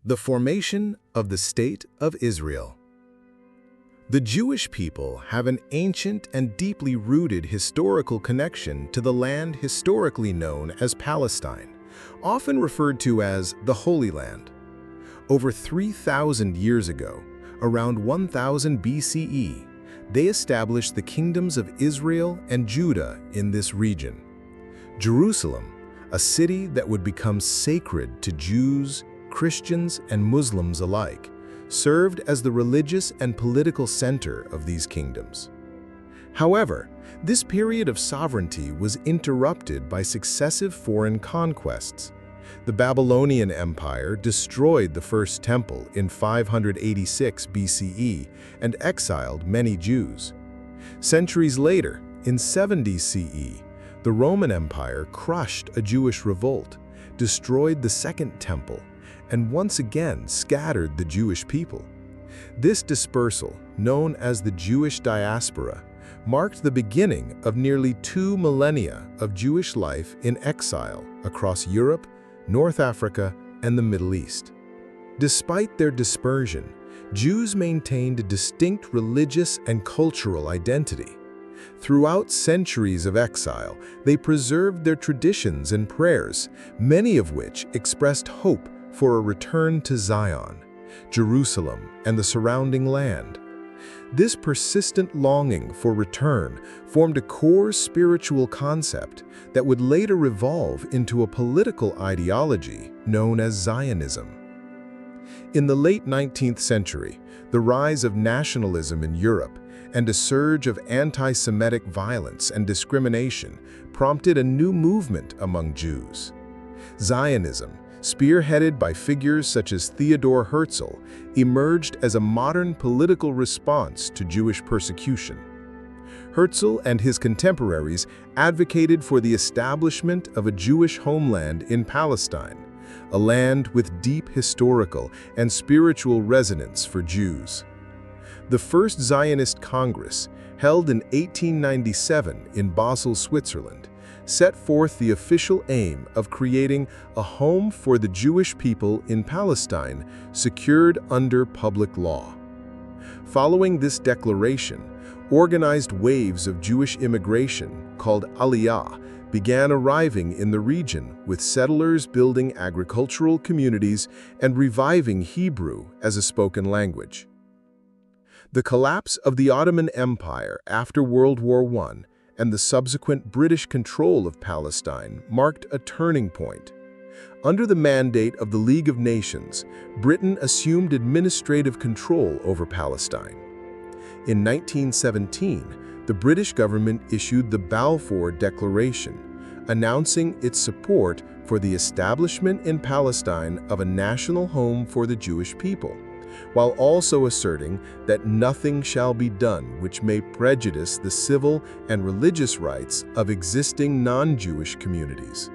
The formation of the State of Israel. The Jewish people have an ancient and deeply rooted historical connection to the land historically known as Palestine, often referred to as the Holy Land. Over 3,000 years ago, around 1000 BCE, they established the kingdoms of Israel and Judah in this region. Jerusalem, a city that would become sacred to Jews, Christians, and Muslims alike, served as the religious and political center of these kingdoms. However, this period of sovereignty was interrupted by successive foreign conquests. The Babylonian Empire destroyed the First Temple in 586 BCE and exiled many Jews. Centuries later, in 70 CE, the Roman Empire crushed a Jewish revolt, destroyed the Second Temple, and once again scattered the Jewish people. This dispersal, known as the Jewish diaspora, marked the beginning of nearly 2 millennia of Jewish life in exile across Europe, North Africa, and the Middle East. Despite their dispersion, Jews maintained a distinct religious and cultural identity. Throughout centuries of exile, they preserved their traditions and prayers, many of which expressed hope for a return to Zion, Jerusalem, and the surrounding land. This persistent longing for return formed a core spiritual concept that would later evolve into a political ideology known as Zionism. In the late 19th century, the rise of nationalism in Europe and a surge of anti-Semitic violence and discrimination prompted a new movement among Jews. Zionism, spearheaded by figures such as Theodor Herzl, emerged as a modern political response to Jewish persecution. Herzl and his contemporaries advocated for the establishment of a Jewish homeland in Palestine, a land with deep historical and spiritual resonance for Jews. The First Zionist Congress, held in 1897 in Basel, Switzerland, set forth the official aim of creating a home for the Jewish people in Palestine secured under public law. Following this declaration, organized waves of Jewish immigration, called Aliyah, began arriving in the region, with settlers building agricultural communities and reviving Hebrew as a spoken language. The collapse of the Ottoman Empire after World War I and the subsequent British control of Palestine marked a turning point. Under the mandate of the League of Nations, Britain assumed administrative control over Palestine. In 1917, the British government issued the Balfour Declaration, announcing its support for the establishment in Palestine of a national home for the Jewish people, while also asserting that nothing shall be done which may prejudice the civil and religious rights of existing non-Jewish communities.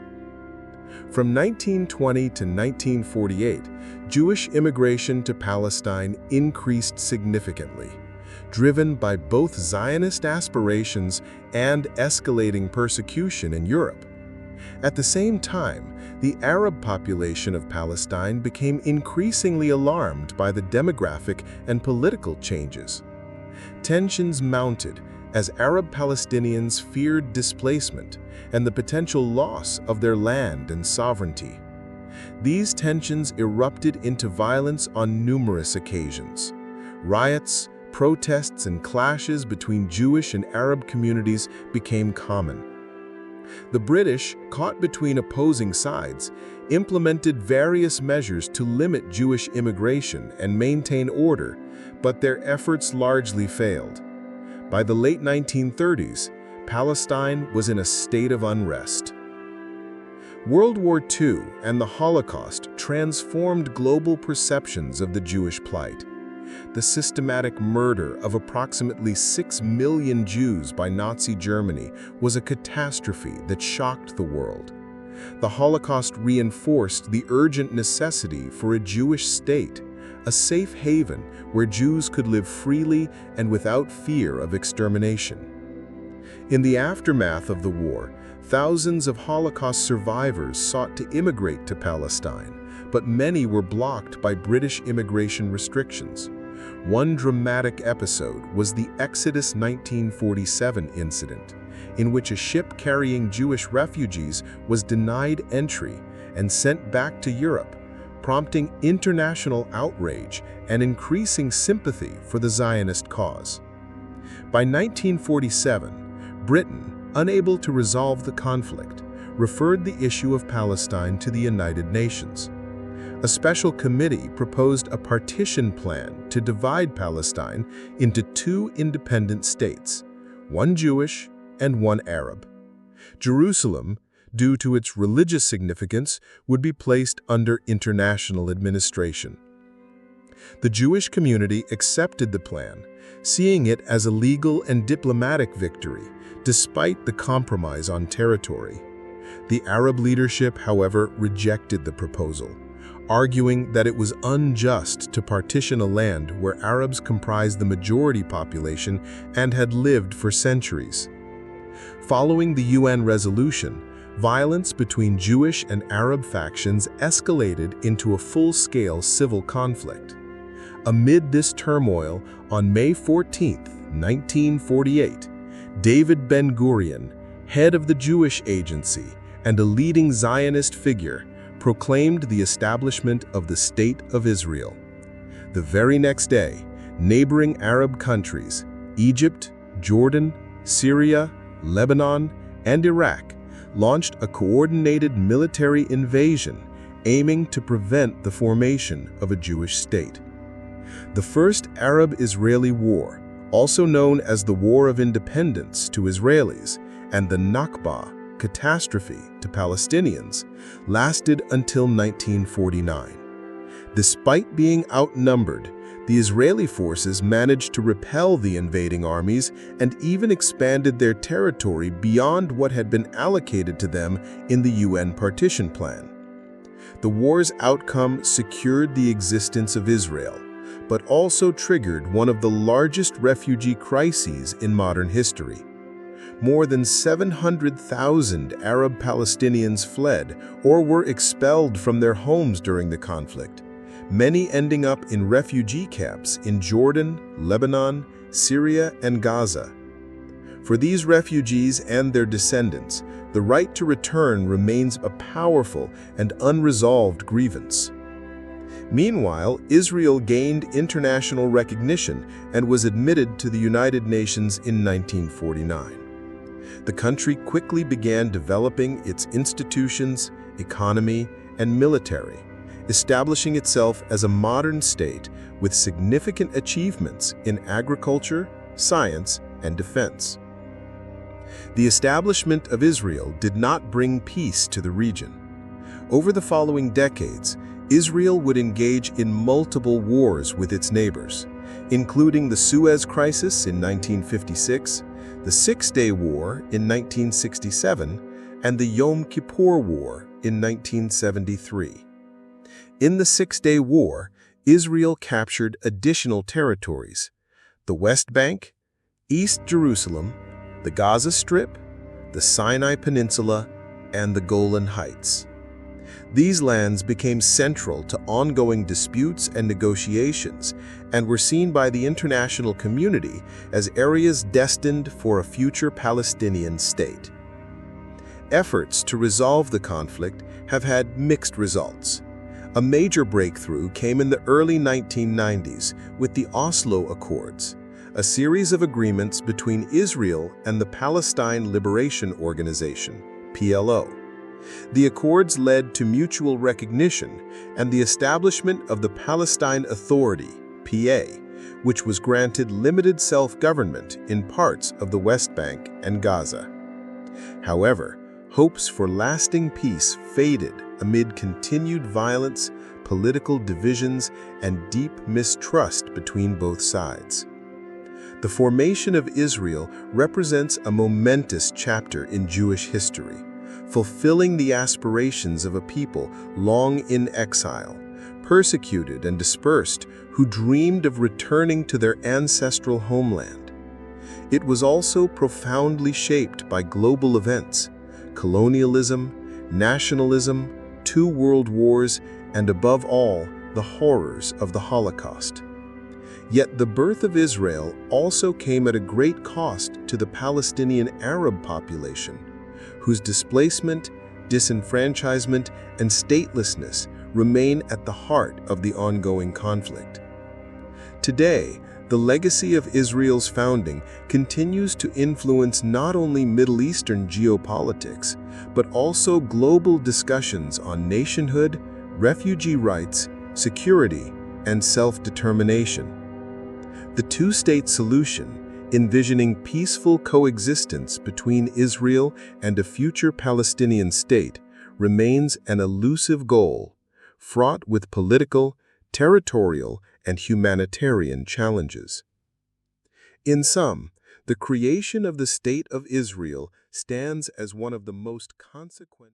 From 1920 to 1948, Jewish immigration to Palestine increased significantly, driven by both Zionist aspirations and escalating persecution in Europe. At the same time, the Arab population of Palestine became increasingly alarmed by the demographic and political changes. Tensions mounted as Arab Palestinians feared displacement and the potential loss of their land and sovereignty. These tensions erupted into violence on numerous occasions. Riots, protests, and clashes between Jewish and Arab communities became common. The British, caught between opposing sides, implemented various measures to limit Jewish immigration and maintain order, but their efforts largely failed. By the late 1930s, Palestine was in a state of unrest. World War II and the Holocaust transformed global perceptions of the Jewish plight. The systematic murder of approximately 6 million Jews by Nazi Germany was a catastrophe that shocked the world. The Holocaust reinforced the urgent necessity for a Jewish state, a safe haven where Jews could live freely and without fear of extermination. In the aftermath of the war, Thousands of Holocaust survivors sought to immigrate to Palestine, but many were blocked by British immigration restrictions. One dramatic episode was the Exodus 1947 incident, in which a ship carrying Jewish refugees was denied entry and sent back to Europe, prompting international outrage and increasing sympathy for the Zionist cause. By 1947, Britain, unable to resolve the conflict, referred the issue of Palestine to the United Nations. A special committee proposed a partition plan to divide Palestine into two independent states, one Jewish and one Arab. Jerusalem, due to its religious significance, would be placed under international administration. The Jewish community accepted the plan, seeing it as a legal and diplomatic victory, despite the compromise on territory. The Arab leadership, however, rejected the proposal, arguing that it was unjust to partition a land where Arabs comprised the majority population and had lived for centuries. Following the UN resolution, violence between Jewish and Arab factions escalated into a full-scale civil conflict. Amid this turmoil, on May 14, 1948, David Ben-Gurion, head of the Jewish Agency and a leading Zionist figure, proclaimed the establishment of the State of Israel. The very next day, neighboring Arab countries, Egypt, Jordan, Syria, Lebanon, and Iraq, launched a coordinated military invasion aiming to prevent the formation of a Jewish state. The First Arab-Israeli War, also known as the War of Independence to Israelis and the Nakba, catastrophe to Palestinians, lasted until 1949. Despite being outnumbered, the Israeli forces managed to repel the invading armies and even expanded their territory beyond what had been allocated to them in the UN partition plan. The war's outcome secured the existence of Israel, but also triggered one of the largest refugee crises in modern history. More than 700,000 Arab Palestinians fled or were expelled from their homes during the conflict, many ending up in refugee camps in Jordan, Lebanon, Syria, and Gaza. For these refugees and their descendants, the right to return remains a powerful and unresolved grievance. Meanwhile, Israel gained international recognition and was admitted to the United Nations in 1949. The country quickly began developing its institutions, economy, and military, establishing itself as a modern state with significant achievements in agriculture, science, and defense. The establishment of Israel did not bring peace to the region. Over the following decades, Israel would engage in multiple wars with its neighbors, including the Suez Crisis in 1956, the Six-Day War in 1967, and the Yom Kippur War in 1973. In the Six-Day War, Israel captured additional territories: the West Bank, East Jerusalem, the Gaza Strip, the Sinai Peninsula, and the Golan Heights. These lands became central to ongoing disputes and negotiations and were seen by the international community as areas destined for a future Palestinian state. Efforts to resolve the conflict have had mixed results. A major breakthrough came in the early 1990s with the Oslo Accords, a series of agreements between Israel and the Palestine Liberation Organization, PLO. The accords led to mutual recognition and the establishment of the Palestine Authority, PA, which was granted limited self-government in parts of the West Bank and Gaza. However, hopes for lasting peace faded amid continued violence, political divisions, and deep mistrust between both sides. The formation of Israel represents a momentous chapter in Jewish history, fulfilling the aspirations of a people long in exile, persecuted and dispersed, who dreamed of returning to their ancestral homeland. It was also profoundly shaped by global events, colonialism, nationalism, 2 world wars, and above all, the horrors of the Holocaust. Yet the birth of Israel also came at a great cost to the Palestinian Arab population, whose displacement, disenfranchisement, and statelessness remain at the heart of the ongoing conflict. Today, the legacy of Israel's founding continues to influence not only Middle Eastern geopolitics, but also global discussions on nationhood, refugee rights, security, and self-determination. The two-state solution, envisioning peaceful coexistence between Israel and a future Palestinian state, remains an elusive goal, fraught with political, territorial, and humanitarian challenges. In sum, the creation of the State of Israel stands as one of the most consequent